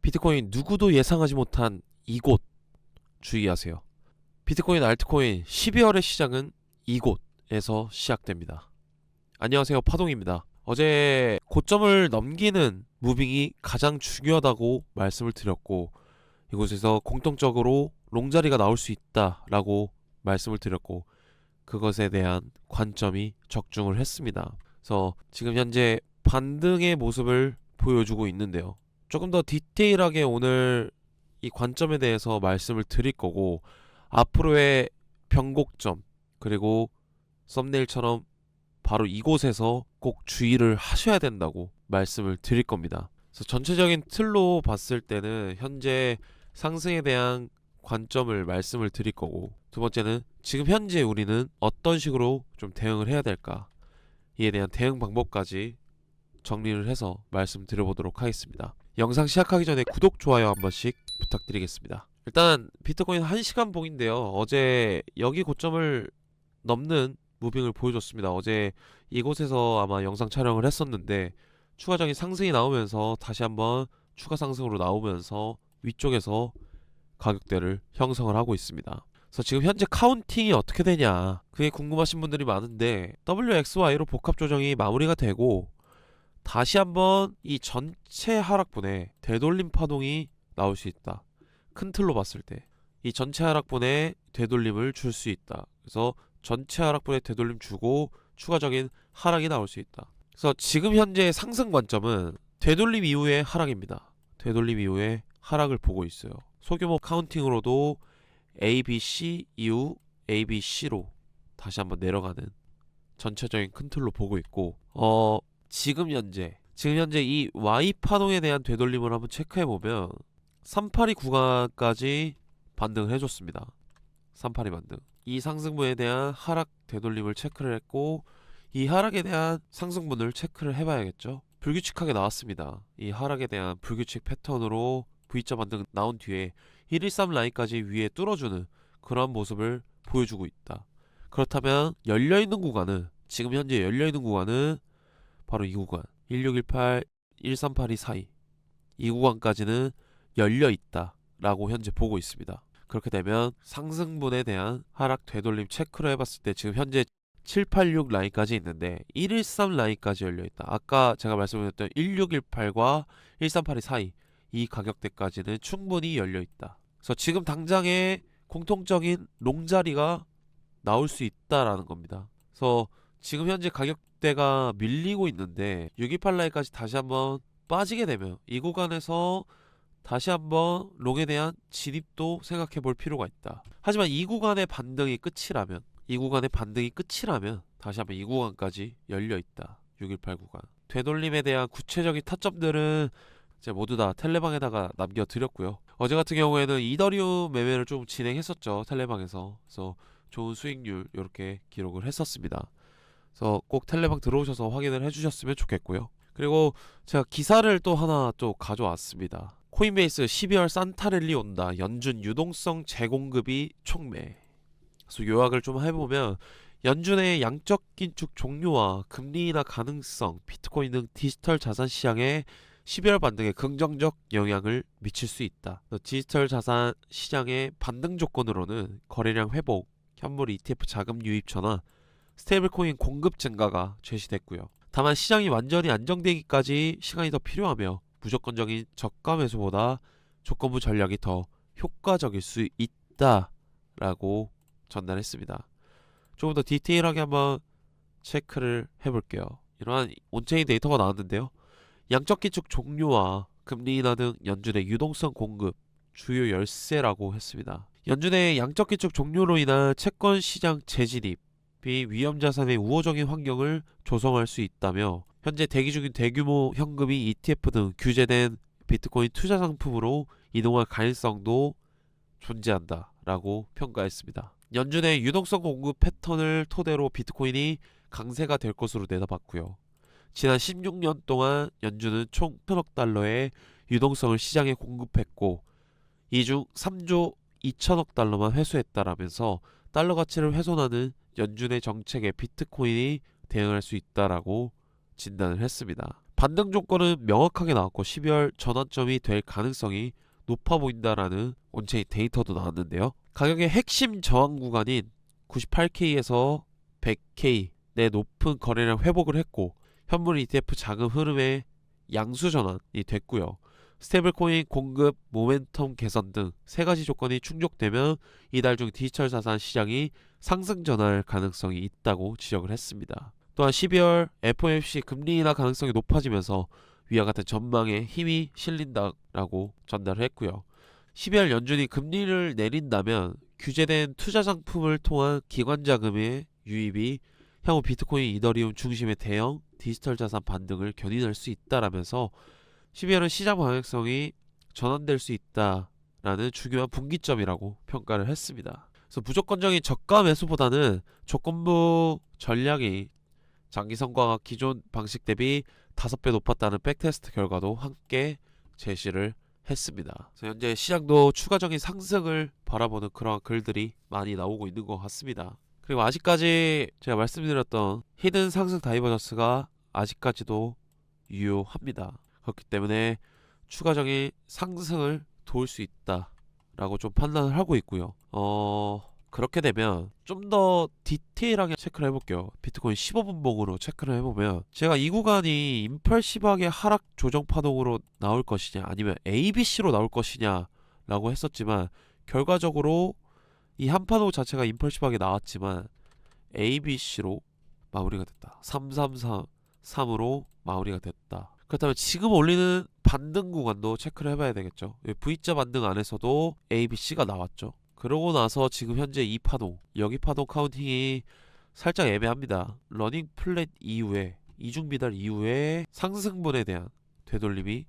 비트코인 누구도 예상하지 못한 이곳 주의하세요. 비트코인 알트코인 12월의 시작은 이곳에서 시작됩니다. 안녕하세요, 파동입니다. 어제 고점을 넘기는 무빙이 가장 중요하다고 말씀을 드렸고, 이곳에서 공통적으로 롱자리가 나올 수 있다라고 말씀을 드렸고, 그것에 대한 관점이 적중을 했습니다. 그래서 지금 현재 반등의 모습을 보여주고 있는데요. 조금 더 디테일하게 오늘 이 관점에 대해서 말씀을 드릴 거고, 앞으로의 변곡점, 그리고 썸네일처럼 바로 이곳에서 꼭 주의를 하셔야 된다고 말씀을 드릴 겁니다. 그래서 전체적인 틀로 봤을 때는 현재 상승에 대한 관점을 말씀을 드릴 거고, 두 번째는 지금 현재 우리는 어떤 식으로 좀 대응을 해야 될까, 이에 대한 대응 방법까지 정리를 해서 말씀드려보도록 하겠습니다. 영상 시작하기 전에 구독, 좋아요 한 번씩 부탁드리겠습니다. 일단 비트코인 1시간 봉인데요. 어제 여기 고점을 넘는 무빙을 보여줬습니다. 어제 이곳에서 아마 영상 촬영을 했었는데, 추가적인 상승이 나오면서 다시 한번 추가 상승으로 나오면서 위쪽에서 가격대를 형성을 하고 있습니다. 그래서 지금 현재 카운팅이 어떻게 되냐, 그게 궁금하신 분들이 많은데, WXY로 복합 조정이 마무리가 되고 다시 한번 이 전체 하락분에 되돌림 파동이 나올 수 있다. 큰 틀로 봤을 때 이 전체 하락분에 되돌림을 줄 수 있다. 그래서 전체 하락분에 되돌림 주고 추가적인 하락이 나올 수 있다. 그래서 지금 현재 상승 관점은 되돌림 이후의 하락입니다. 되돌림 이후의 하락을 보고 있어요. 소규모 카운팅으로도 ABC 이후 ABC로 다시 한번 내려가는 전체적인 큰 틀로 보고 있고, 지금 현재 이 Y 파동에 대한 되돌림을 한번 체크해 보면 382 구간까지 반등을 해줬습니다. 382 반등. 이 상승분에 대한 하락 되돌림을 체크를 했고, 이 하락에 대한 상승분을 체크를 해봐야겠죠. 불규칙하게 나왔습니다. 이 하락에 대한 불규칙 패턴으로 V자 반등 나온 뒤에 113 라인까지 위에 뚫어주는 그런 모습을 보여주고 있다. 그렇다면 열려있는 구간은, 지금 현재 열려있는 구간은 바로 이 구간 1618, 1382 사이, 이 구간까지는 열려있다 라고 현재 보고 있습니다. 그렇게 되면 상승분에 대한 하락 되돌림 체크를 해봤을 때 지금 현재 786 라인까지 있는데 113 라인까지 열려있다. 아까 제가 말씀드렸던 1618과 1382 사이, 이 가격대까지는 충분히 열려있다. 그래서 지금 당장에 공통적인 롱자리가 나올 수 있다라는 겁니다. 그래서 지금 현재 가격대가 밀리고 있는데 628 라인까지 다시 한번 빠지게 되면 이 구간에서 다시 한번 롱에 대한 진입도 생각해 볼 필요가 있다. 하지만 이 구간의 반등이 끝이라면 다시 한번 이 구간까지 열려 있다. 618 구간. 되돌림에 대한 구체적인 타점들은 제가 모두 다 텔레방에다가 남겨드렸고요. 어제 같은 경우에는 이더리움 매매를 좀 진행했었죠, 텔레방에서. 그래서 좋은 수익률 이렇게 기록을 했었습니다. 그래서 꼭 텔레방 들어오셔서 확인을 해주셨으면 좋겠고요. 그리고 제가 기사를 또 하나 또 가져왔습니다. 코인베이스 12월 산타랠리 온다. 연준 유동성 재공급이 촉매. 그래서 요약을 좀 해보면, 연준의 양적 긴축 종료와 금리 인하 가능성, 비트코인 등 디지털 자산 시장에 12월 반등에 긍정적 영향을 미칠 수 있다. 디지털 자산 시장의 반등 조건으로는 거래량 회복, 현물 ETF 자금 유입 전환, 스테이블코인 공급 증가가 제시됐고요. 다만 시장이 완전히 안정되기까지 시간이 더 필요하며 무조건적인 저가 매수보다 조건부 전략이 더 효과적일 수 있다라고 전달했습니다. 조금 더 디테일하게 한번 체크를 해볼게요. 이러한 온체인 데이터가 나왔는데요. 양적 기축 종료와 금리 인하 등 연준의 유동성 공급 주요 열쇠라고 했습니다. 연준의 양적 기축 종료로 인한 채권 시장 재진입이 위험 자산의 우호적인 환경을 조성할 수 있다며, 현재 대기 중인 대규모 현금이 ETF 등 규제된 비트코인 투자 상품으로 이동할 가능성도 존재한다 라고 평가했습니다. 연준의 유동성 공급 패턴을 토대로 비트코인이 강세가 될 것으로 내다봤고요. 지난 16년 동안 연준은 총 1,000억 달러의 유동성을 시장에 공급했고, 이 중 3조 2천억 달러만 회수했다라면서 달러 가치를 훼손하는 연준의 정책에 비트코인이 대응할 수 있다라고 진단을 했습니다. 반등 조건은 명확하게 나왔고 12월 전환점이 될 가능성이 높아 보인다라는 온체인 데이터도 나왔는데요. 가격의 핵심 저항 구간인 98K에서 100K 내 높은 거래량 회복을 했고 현물 ETF 자금 흐름의 양수 전환이 됐고요. 스테이블코인 공급 모멘텀 개선 등 세 가지 조건이 충족되면 이달 중 디지털 자산 시장이 상승 전환할 가능성이 있다고 지적을 했습니다. 또한 12월 FOMC 금리 인하 가능성이 높아지면서 위와 같은 전망에 힘이 실린다라고 전달을 했고요. 12월 연준이 금리를 내린다면 규제된 투자 상품을 통한 기관 자금의 유입이 향후 비트코인, 이더리움 중심의 대형 디지털 자산 반등을 견인할 수 있다라면서 12월은 시장 방향성이 전환될 수 있다라는 중요한 분기점이라고 평가를 했습니다. 그래서 무조건적인 저가 매수보다는 조건부 전략이 장기성과가 기존 방식 대비 5배 높았다는 백테스트 결과도 함께 제시를 했습니다. 그래서 현재 시장도 추가적인 상승을 바라보는 그러한 글들이 많이 나오고 있는 것 같습니다. 그리고 아직까지 제가 말씀드렸던 히든 상승 다이버전스가 아직까지도 유효합니다. 그렇기 때문에 추가적인 상승을 도울 수 있다라고 좀 판단을 하고 있고요. 그렇게 되면 좀 더 디테일하게 체크를 해볼게요. 비트코인 15분봉으로 체크를 해보면 제가 이 구간이 임펄시브하게 하락 조정 파동으로 나올 것이냐 아니면 ABC로 나올 것이냐 라고 했었지만 결과적으로 이 한파동 자체가 임펄시브하게 나왔지만 ABC로 마무리가 됐다. 3333으로 마무리가 됐다. 그렇다면 지금 올리는 반등 구간도 체크를 해봐야 되겠죠. V자 반등 안에서도 ABC가 나왔죠. 그러고 나서 지금 현재 이 파동, 여기 파동 카운팅이 살짝 애매합니다. 러닝 플랫 이후에, 이중 비달 이후에 상승분에 대한 되돌림이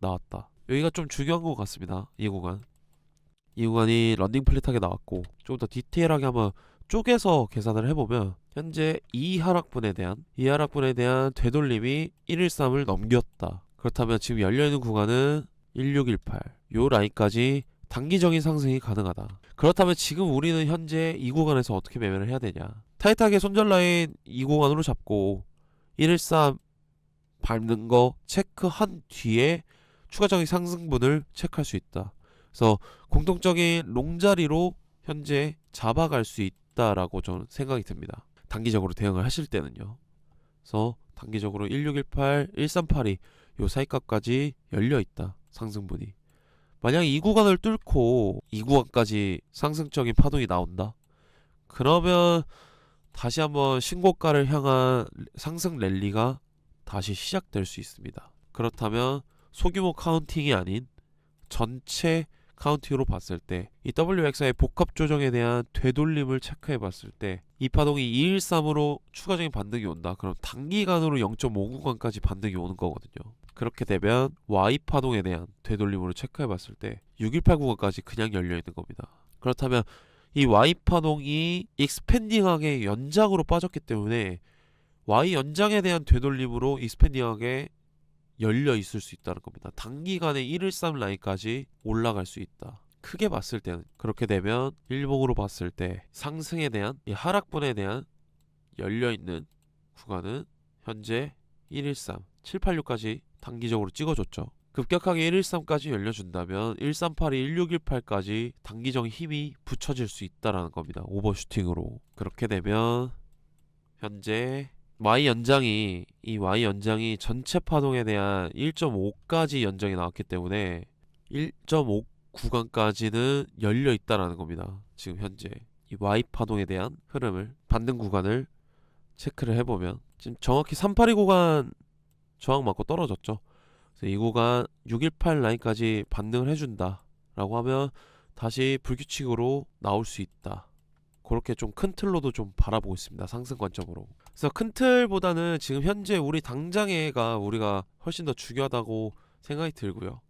나왔다. 여기가 좀 중요한 것 같습니다. 이 구간. 이 구간이 런닝 플랫하게 나왔고 좀 더 디테일하게 한번 쪼개서 계산을 해보면 현재 이 하락분에 대한 되돌림이 113을 넘겼다. 그렇다면 지금 열려있는 구간은 1618, 요 라인까지 단기적인 상승이 가능하다. 그렇다면 지금 우리는 현재 이 구간에서 어떻게 매매를 해야 되냐. 타이트하게 손절 라인 이 구간으로 잡고 113 밟는 거 체크한 뒤에 추가적인 상승분을 체크할 수 있다. 그래서 공통적인 롱자리로 현재 잡아갈 수 있다라고 저는 생각이 듭니다. 단기적으로 대응을 하실 때는요. 그래서 단기적으로 1618, 1382 요 사이값까지 열려있다. 상승분이. 만약 이 구간을 뚫고 이 구간까지 상승적인 파동이 나온다. 그러면 다시 한번 신고가를 향한 상승 랠리가 다시 시작될 수 있습니다. 그렇다면 소규모 카운팅이 아닌 전체 카운팅으로 봤을 때 이 WXI의 복합 조정에 대한 되돌림을 체크해 봤을 때 이 파동이 213으로 추가적인 반등이 온다. 그럼 단기간으로 0.5구간까지 반등이 오는 거거든요. 그렇게 되면 Y 파동에 대한 되돌림으로 체크해 봤을 때 6189까지 그냥 열려 있는 겁니다. 그렇다면 이 Y 파동이 익스펜딩하게 연장으로 빠졌기 때문에 Y 연장에 대한 되돌림으로 익스펜딩하게 열려 있을 수 있다는 겁니다. 단기간에 113 라인까지 올라갈 수 있다. 크게 봤을 때는 그렇게 되면 일봉으로 봤을 때 상승에 대한 이 하락분에 대한 열려 있는 구간은 현재 113, 786까지 단기적으로 찍어줬죠. 급격하게 113까지 열려준다면 1382, 1618까지 단기적인 힘이 붙여질 수 있다라는 겁니다. 오버슈팅으로. 그렇게 되면 현재 Y 연장이 전체 파동에 대한 1.5까지 연장이 나왔기 때문에 1.5 구간까지는 열려 있다라는 겁니다. 지금 현재 이 Y 파동에 대한 흐름을 반등 구간을 체크를 해보면 지금 정확히 382 구간 저항 맞고 떨어졌죠. 그래서 이 구간 618 라인까지 반등을 해준다 라고 하면 다시 불규칙으로 나올 수 있다. 그렇게 좀 큰 틀로도 좀 바라보고 있습니다. 상승 관점으로. 그래서 큰 틀보다는 지금 현재 우리 당장에가 우리가 훨씬 더 중요하다고 생각이 들고요.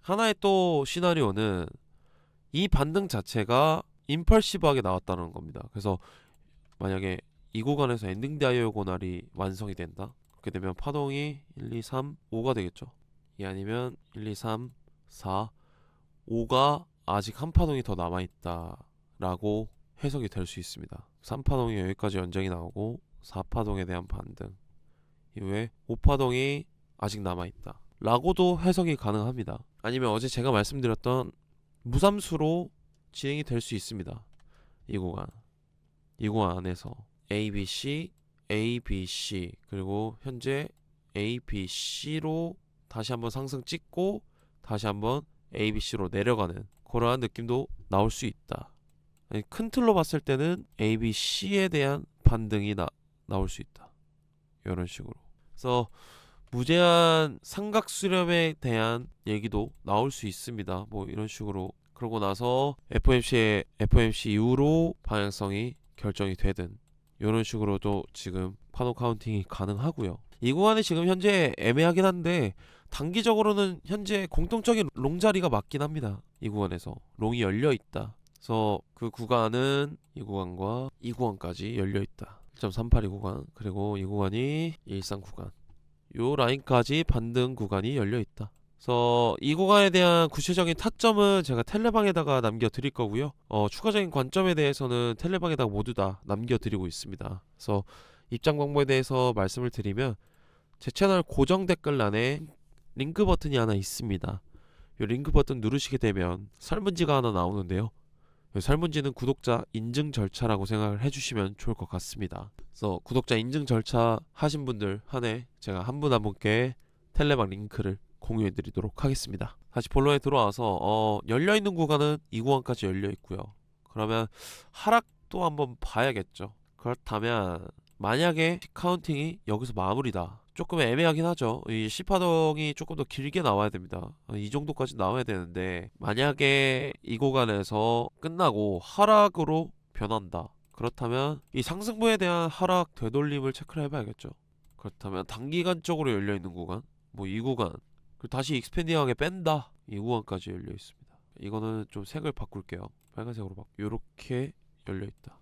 하나의 또 시나리오는 이 반등 자체가 임펄시브하게 나왔다는 겁니다. 그래서 만약에 이 구간에서 엔딩 다이어고날이 완성이 된다. 그렇게 되면 파동이 1, 2, 3, 5가 되겠죠. 이 아니면 1, 2, 3, 4, 5가 아직 한 파동이 더 남아있다 라고 해석이 될 수 있습니다. 3파동이 여기까지 연장이 나오고 4파동에 대한 반등, 이후에 5파동이 아직 남아있다 라고도 해석이 가능합니다. 아니면 어제 제가 말씀드렸던 무삼수로 진행이 될 수 있습니다. 이 구간 안에서 ABC, ABC 그리고 현재 ABC로 다시 한번 상승 찍고 다시 한번 ABC로 내려가는 그러한 느낌도 나올 수 있다. 큰 틀로 봤을 때는 ABC에 대한 반등이 나올 수 있다. 이런 식으로. 그래서 무제한 삼각 수렴에 대한 얘기도 나올 수 있습니다. 뭐 이런 식으로. 그러고 나서 FOMC 이후로 방향성이 결정이 되든 이런 식으로도 지금 파동 카운팅이 가능하고요. 이 구간이 지금 현재 애매하긴 한데 단기적으로는 현재 공통적인 롱 자리가 맞긴 합니다. 이 구간에서 롱이 열려 있다. 그래서 그 구간은 이 구간과 이 구간까지 열려 있다. 1.382 구간 그리고 이 구간이 113 구간. 요 라인까지 반등 구간이 열려 있다. 그래서 이 구간에 대한 구체적인 타점은 제가 텔레방에다가 남겨드릴 거고요. 추가적인 관점에 대해서는 텔레방에다가 모두 다 남겨드리고 있습니다. 그래서 입장 방법에 대해서 말씀을 드리면 제 채널 고정 댓글란에 링크 버튼이 하나 있습니다. 이 링크 버튼 누르시게 되면 설문지가 하나 나오는데요. 이 설문지는 구독자 인증 절차라고 생각을 해주시면 좋을 것 같습니다. 그래서 구독자 인증 절차 하신 분들 한해 제가 한 분 한 분께 텔레방 링크를 공유해드리도록 하겠습니다. 다시 본론에 들어와서 열려있는 구간은 이 구간까지 열려있고요. 그러면 하락도 한번 봐야겠죠. 그렇다면 만약에 카운팅이 여기서 마무리다. 조금 애매하긴 하죠. 이 C파동이 조금 더 길게 나와야 됩니다. 이 정도까지 나와야 되는데 만약에 이 구간에서 끝나고 하락으로 변한다. 그렇다면 이 상승부에 대한 하락 되돌림을 체크를 해봐야겠죠. 그렇다면 단기간적으로 열려있는 구간 뭐 이 구간 그리고 다시 익스펜딩하게 뺀다. 이 구간까지 열려있습니다. 이거는 좀 색을 바꿀게요. 빨간색으로 요렇게 열려있다.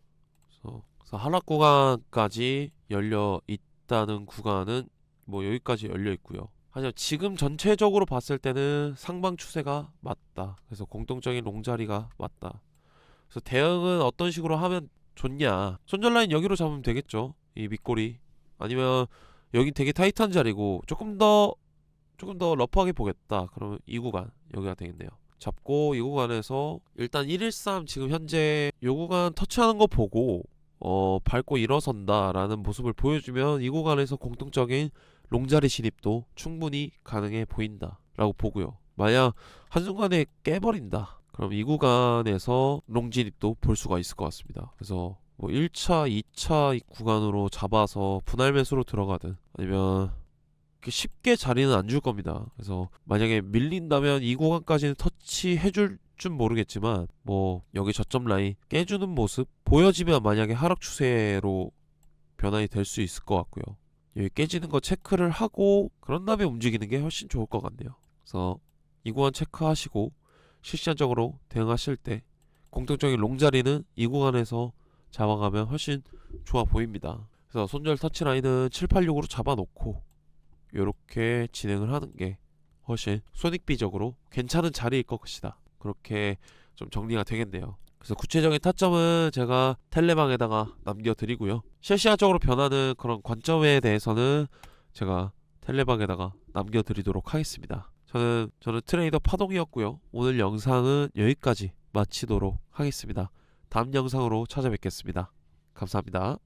그래서 하락 구간까지 열려 있다는 구간은 뭐 여기까지 열려 있고요. 하지만 지금 전체적으로 봤을 때는 상방 추세가 맞다. 그래서 공통적인 롱자리가 맞다. 그래서 대응은 어떤 식으로 하면 좋냐? 손절 라인 여기로 잡으면 되겠죠. 이 밑꼬리 아니면 여기 되게 타이트한 자리고 조금 더 러프하게 보겠다. 그러면 이 구간 여기가 되겠네요. 잡고 이 구간에서 일단 113 지금 현재 이 구간 터치하는 거 보고 밟고 일어선다 라는 모습을 보여주면 이 구간에서 공통적인 롱자리 진입도 충분히 가능해 보인다 라고 보고요. 만약 한순간에 깨버린다 그럼 이 구간에서 롱 진입도 볼 수가 있을 것 같습니다. 그래서 뭐 1차 2차 이 구간으로 잡아서 분할 매수로 들어가든 아니면 쉽게 자리는 안 줄 겁니다. 그래서 만약에 밀린다면 이 구간까지는 터치해줄 줄 모르겠지만 뭐 여기 저점 라인 깨주는 모습 보여지면 만약에 하락 추세로 변환이 될 수 있을 것 같고요. 여기 깨지는 거 체크를 하고 그런 다음에 움직이는 게 훨씬 좋을 것 같네요. 그래서 이 구간 체크하시고 실시간적으로 대응하실 때 공통적인 롱 자리는 이 구간에서 잡아가면 훨씬 좋아 보입니다. 그래서 손절 터치 라인은 786으로 잡아놓고 이렇게 진행을 하는 게 훨씬 손익비적으로 괜찮은 자리일 것이다. 그렇게 좀 정리가 되겠네요. 그래서 구체적인 타점은 제가 텔레방에다가 남겨드리고요. 실시간적으로 변하는 그런 관점에 대해서는 제가 텔레방에다가 남겨드리도록 하겠습니다. 저는 트레이더 파동이었고요. 오늘 영상은 여기까지 마치도록 하겠습니다. 다음 영상으로 찾아뵙겠습니다. 감사합니다.